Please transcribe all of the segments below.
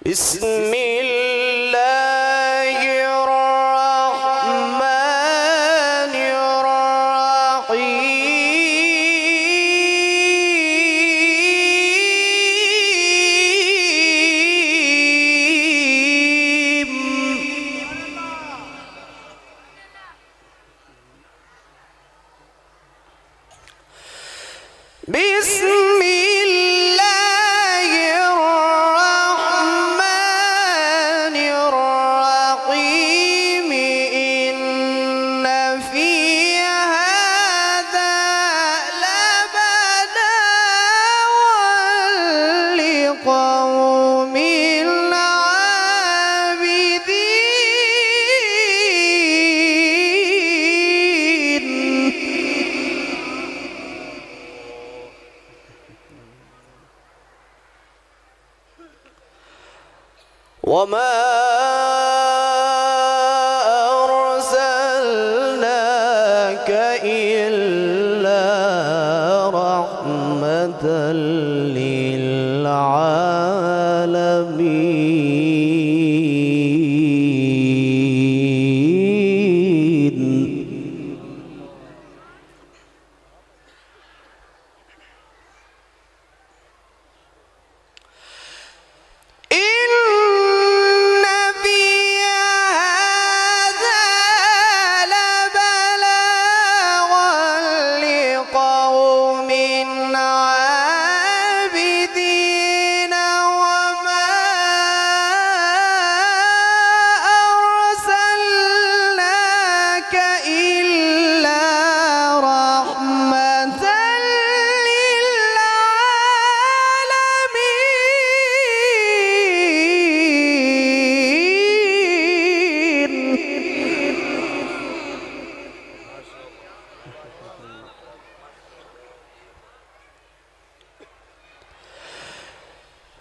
بسم الله الرحمن الرحيم بسم قوم عابدين وما أرسلناك إلا رحمة للعالمين إن في هذا لبلاغا لقوم عابدين وما أرسلناك إلا رحمة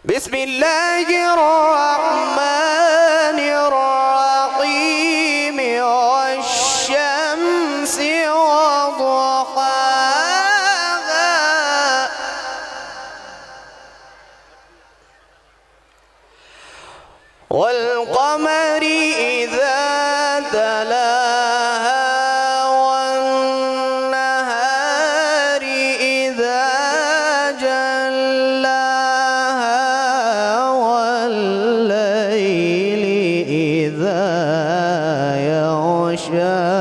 بسم الله الرحمن الرحيم والشمس وضحاها والقمر إذا تلاها والنهار إذا جلاها والليل إذا يغشاها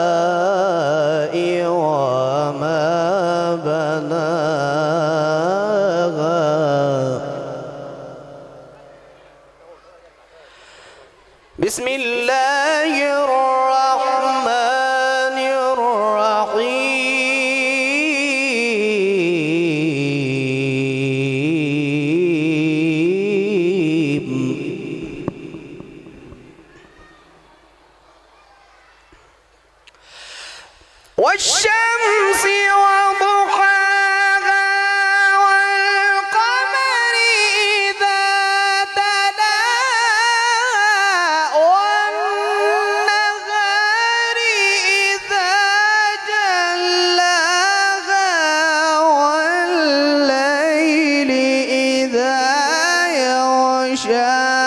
والسماء وما بناها بسم الله الرحمن الرحيم والشمس وضحاها والقمر إذا تلاها والنهار إذا جلاها والليل إذا يغشاها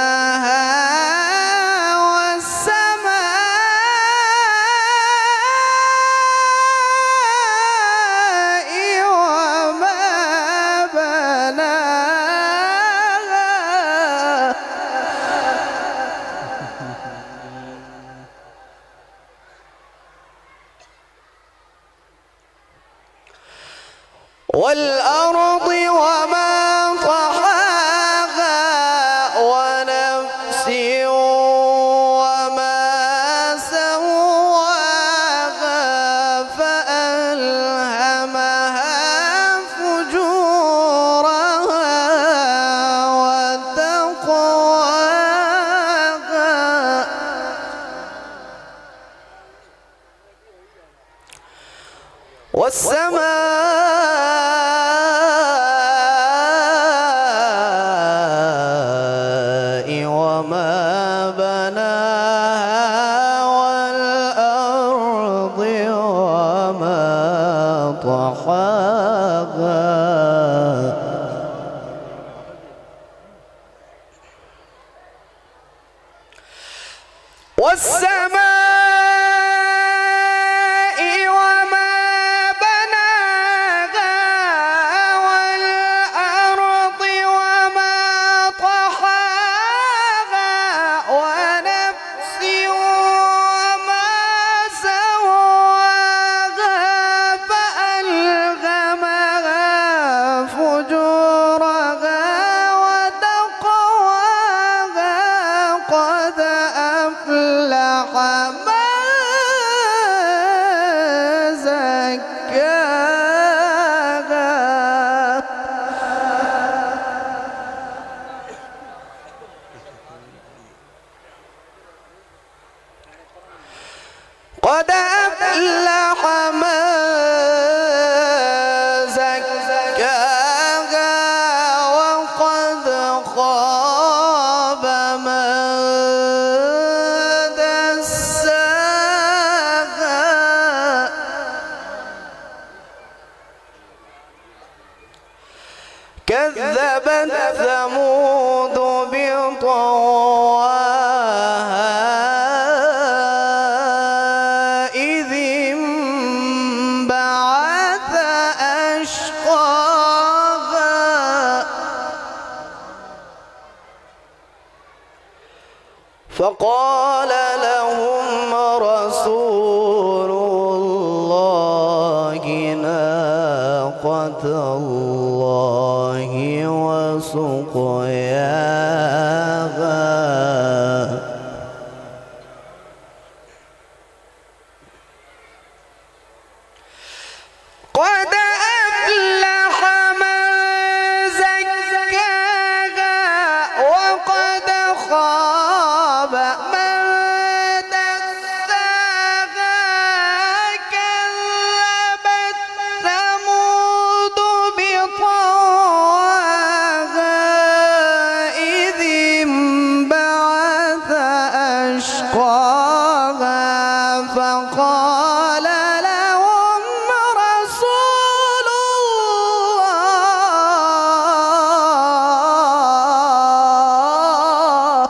والأرض وما طحاها ونفس وما سواها فألهمها فجورها وتقواها والسماء وما بناها والأرض والسماء وما بناها والأرض وما طحاها ونفس وما سواها فألهمها فجورها وتقواها قد أفلح من زكاها قد أفلح من زكاها وقد خاب من دساها كذبت ثمود بطغواها إذ انبعث أشقاها فقال لهم رسول الله ناقة الله وسقياها قد أفلح من زكاها وقد خاب من دساها كذبت ثمود بطغواها إذ انبعث أشقاها فقال لهم رسول الله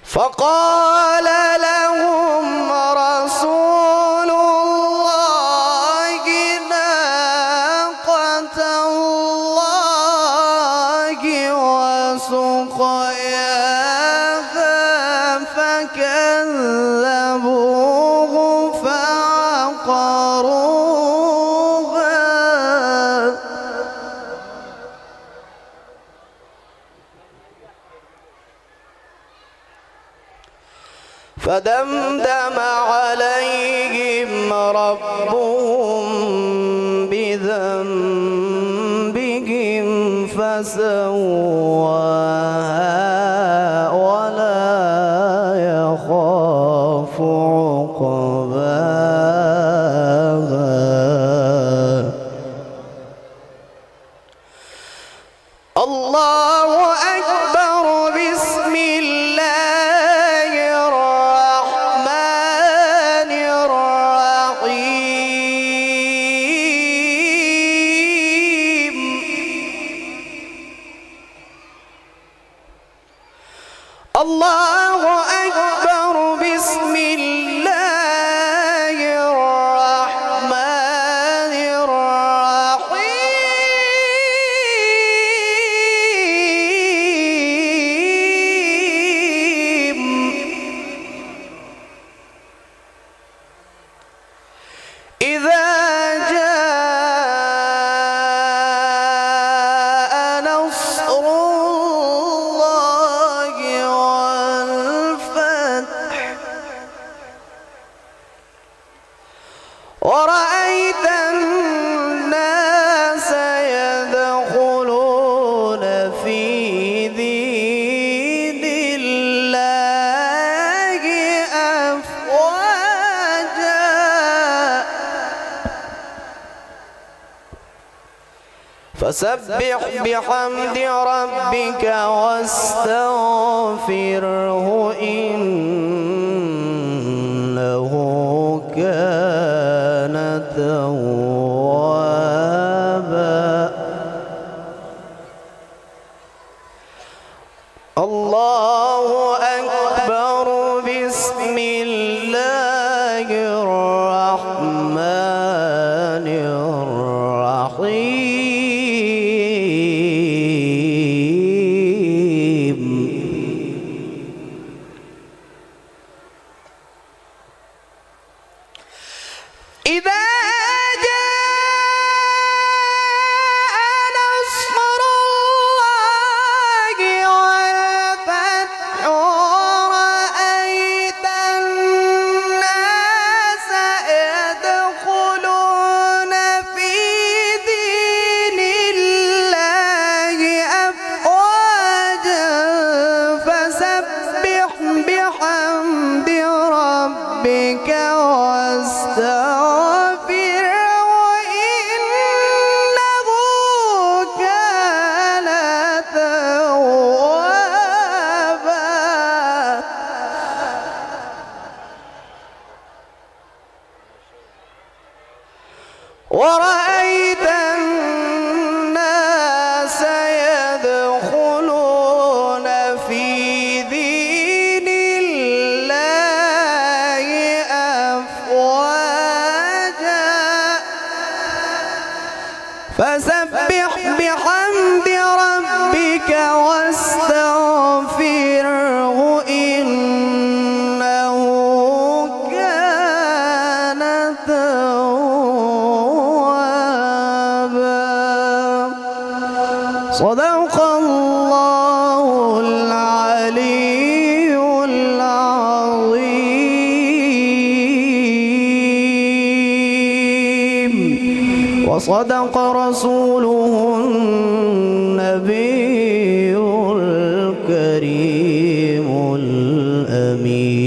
فقال لهم رسول الله ناقة الله وسقياها فكذبوه فعقروها فدمدم عليهم ربهم بذنبهم فسواها ولا يخاف عقباها الله أكبر بسم الله الرحمن الرحيم الله أكبر بسم الله الرحمن الرحيم إذا جاء نصر الله والفتح ورأيت الناس يدخلون في دين الله أفواجا فسبح بحمد ربك واستغفره إنه كان توابا ورأيت الناس يدخلون في دين الله أفواجا فسبح بحمد ربك واستغفره إنه كان توابا. صدق الله العلي العظيم وصدق رسوله النبي الكريم الأمين.